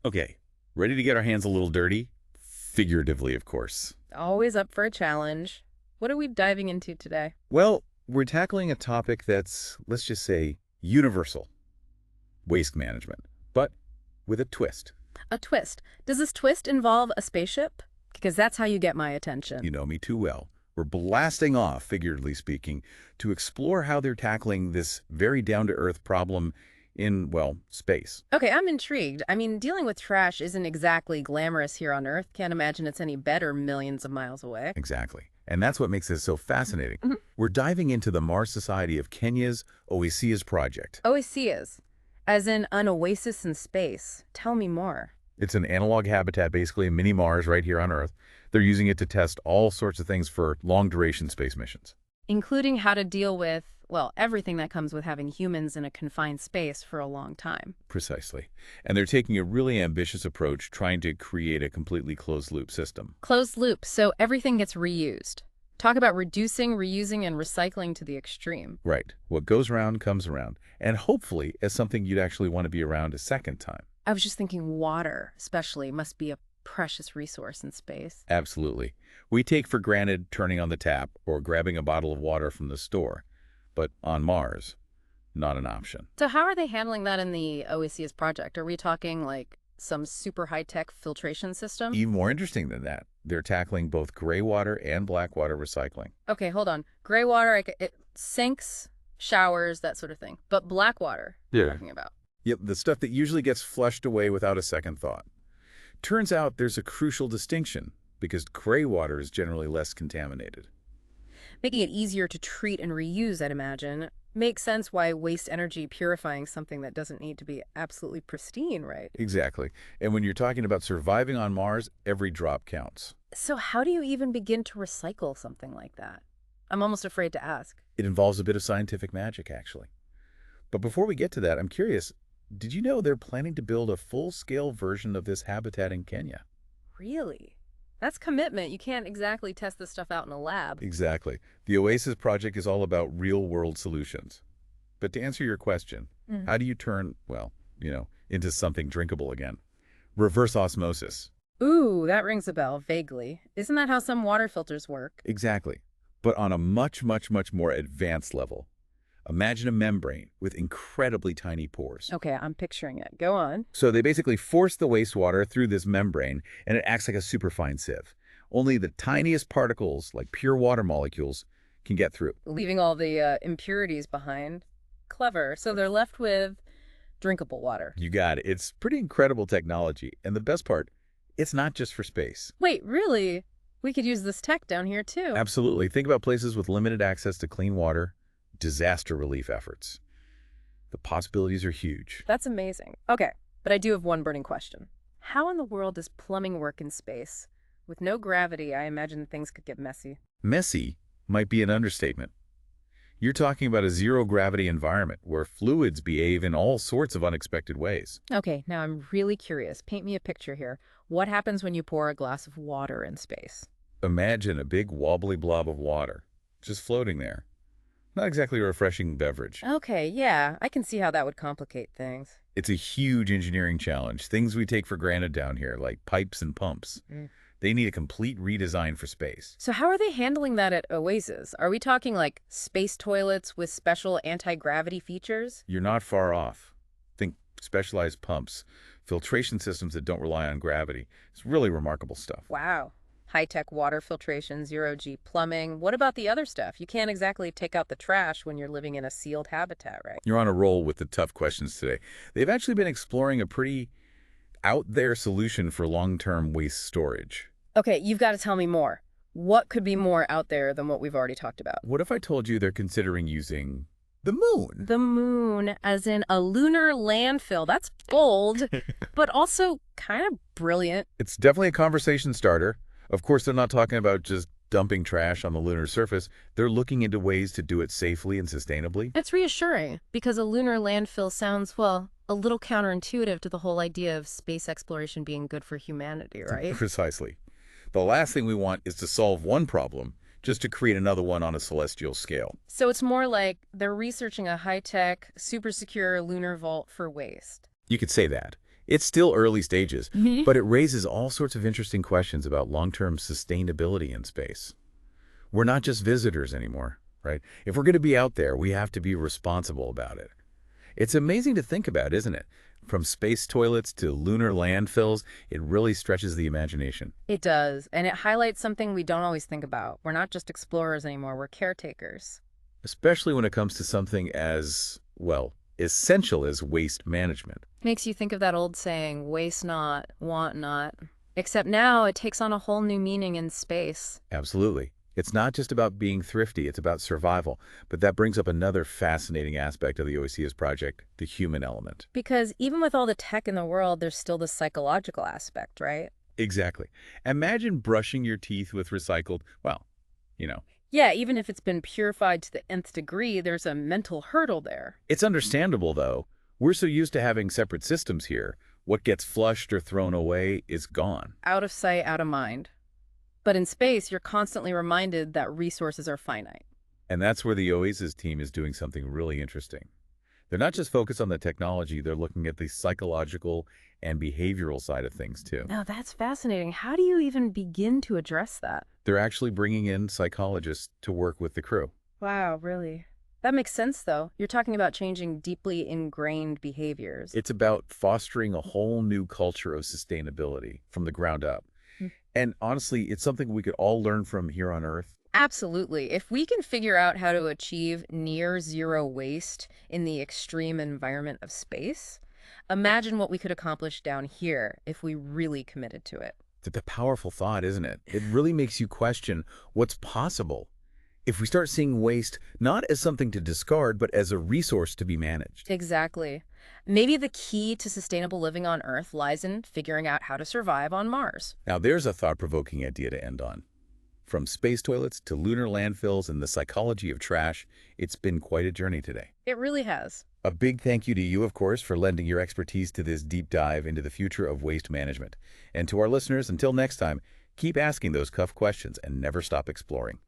Okay, ready to get our hands a little dirty? Figuratively, of course. Always up for a challenge. What are we diving into today? Well, we're tackling a topic that's, let's just say, universal. Waste management. But with a twist. A twist. Does this twist involve a spaceship? Because that's how you get my attention. You know me too well. We're blasting off, figuratively speaking, to explore how they're tackling this very down-to-earth problem in, well, space. Okay, I'm intrigued. I mean, dealing with trash isn't exactly glamorous here on Earth. Can't imagine it's any better millions of miles away. Exactly. And that's what makes this so fascinating. Mhm. We're diving into the Mars Society of Kenya's OASEAS project. OASEAS, as in an oasis in space. Tell me more. It's an analog habitat, basically a mini Mars right here on Earth. They're using it to test all sorts of things for long-duration space missions. Including how to deal with, well, everything that comes with having humans in a confined space for a long time. Precisely. And they're taking a really ambitious approach, trying to create a completely closed-loop system. Closed loop, so everything gets reused. Talk about reducing, reusing, and recycling to the extreme. Right. What goes around comes around. And hopefully as something you'd actually want to be around a second time. I was just thinking water, especially, must be a precious resource in space. Absolutely. We take for granted turning on the tap or grabbing a bottle of water from the store. But on Mars, not an option. So how are they handling that in the OASIS project? Are we talking like some super high-tech filtration system? Even more interesting than that, they're tackling both gray water and black water recycling. Okay, hold on. Gray water, it sinks, showers, that sort of thing. But black water, Yeah. you're talking about. Yep, the stuff that usually gets flushed away without a second thought. Turns out there's a crucial distinction because gray water is generally less contaminated. Making it easier to treat and reuse, I'd imagine. Makes sense why waste energy purifying something that doesn't need to be absolutely pristine, right? Exactly. And when you're talking about surviving on Mars, every drop counts. So how do you even begin to recycle something like that? I'm almost afraid to ask. It involves a bit of scientific magic, actually. But before we get to that, I'm curious, did you know they're planning to build a full-scale version of this habitat in Kenya? Really? That's commitment. You can't exactly test this stuff out in a lab. Exactly. The OASIS project is all about real-world solutions. But to answer your question, how do you turn, well, into something drinkable again? Reverse osmosis. Ooh, that rings a bell, vaguely. Isn't that how some water filters work? Exactly. But on a much, much, much more advanced level. Imagine a membrane with incredibly tiny pores. Okay, I'm picturing it. Go on. So they basically force the wastewater through this membrane, and it acts like a superfine sieve. Only the tiniest particles, like pure water molecules, can get through. Leaving all the impurities behind. Clever. So they're left with drinkable water. You got it. It's pretty incredible technology. And the best part, it's not just for space. Wait, really? We could use this tech down here, too. Absolutely. Think about places with limited access to clean water, disaster relief efforts. The possibilities are huge. That's amazing. Okay, but I do have one burning question. How in the world does plumbing work in space? With no gravity, I imagine things could get messy. Messy might be an understatement. You're talking about a zero-gravity environment where fluids behave in all sorts of unexpected ways. Okay, now I'm really curious. Paint me a picture here. What happens when you pour a glass of water in space? Imagine a big wobbly blob of water just floating there. Not exactly a refreshing beverage. Okay, yeah, I can see how that would complicate things. It's a huge engineering challenge. Things we take for granted down here, like pipes and pumps. They need a complete redesign for space. So how are they handling that at OASIS? Are we talking like space toilets with special anti-gravity features? You're not far off. Think specialized pumps, filtration systems that don't rely on gravity. It's really remarkable stuff. Wow. High-tech water filtration, zero-G plumbing. What about the other stuff? You can't exactly take out the trash when you're living in a sealed habitat, right? You're on a roll with the tough questions today. They've actually been exploring a pretty out-there solution for long-term waste storage. Okay, you've got to tell me more. What could be more out there than what we've already talked about? What if I told you they're considering using the moon? The moon, as in a lunar landfill. That's bold, but also kind of brilliant. It's definitely a conversation starter. Of course, they're not talking about just dumping trash on the lunar surface. They're looking into ways to do it safely and sustainably. It's reassuring, because a lunar landfill sounds, well, a little counterintuitive to the whole idea of space exploration being good for humanity, right? Precisely. The last thing we want is to solve one problem just to create another one on a celestial scale. So it's more like they're researching a high-tech, super secure lunar vault for waste. You could say that. It's still early stages, Mhm. but it raises all sorts of interesting questions about long-term sustainability in space. We're not just visitors anymore, right? If we're going to be out there, we have to be responsible about it. It's amazing to think about, isn't it? From space toilets to lunar landfills, it really stretches the imagination. It does, and it highlights something we don't always think about. We're not just explorers anymore, we're caretakers. Especially when it comes to something as, well, essential as waste management. Makes you think of that old saying, waste not, want not. Except now it takes on a whole new meaning in space. Absolutely. It's not just about being thrifty, it's about survival. But that brings up another fascinating aspect of the OASEAS project, the human element. Because even with all the tech in the world, there's still the psychological aspect, right? Exactly. Imagine brushing your teeth with recycled, well, you know, Yeah, even if it's been purified to the nth degree, there's a mental hurdle there. it's understandable, though. We're so used to having separate systems here. What gets flushed or thrown away is gone. Out of sight, out of mind. But in space, you're constantly reminded that resources are finite. And that's where the OASIS team is doing something really interesting. They're not just focused on the technology, they're looking at the psychological and behavioral side of things, too. Now, that's fascinating. How do you even begin to address that? They're actually bringing in psychologists to work with the crew. Wow, really? That makes sense, though. You're talking about changing deeply ingrained behaviors. It's about fostering a whole new culture of sustainability from the ground up. Mm. And honestly, it's something we could all learn from here on Earth. Absolutely. If we can figure out how to achieve near zero waste in the extreme environment of space, imagine what we could accomplish down here if we really committed to it. It's a powerful thought, isn't it? It really makes you question what's possible if we start seeing waste not as something to discard, but as a resource to be managed. Exactly. Maybe the key to sustainable living on Earth lies in figuring out how to survive on Mars. Now, there's a thought-provoking idea to end on. From space toilets to lunar landfills and the psychology of trash, it's been quite a journey today. It really has. A big thank you to you, of course, for lending your expertise to this deep dive into the future of waste management. And to our listeners, until next time, keep asking those tough questions and never stop exploring.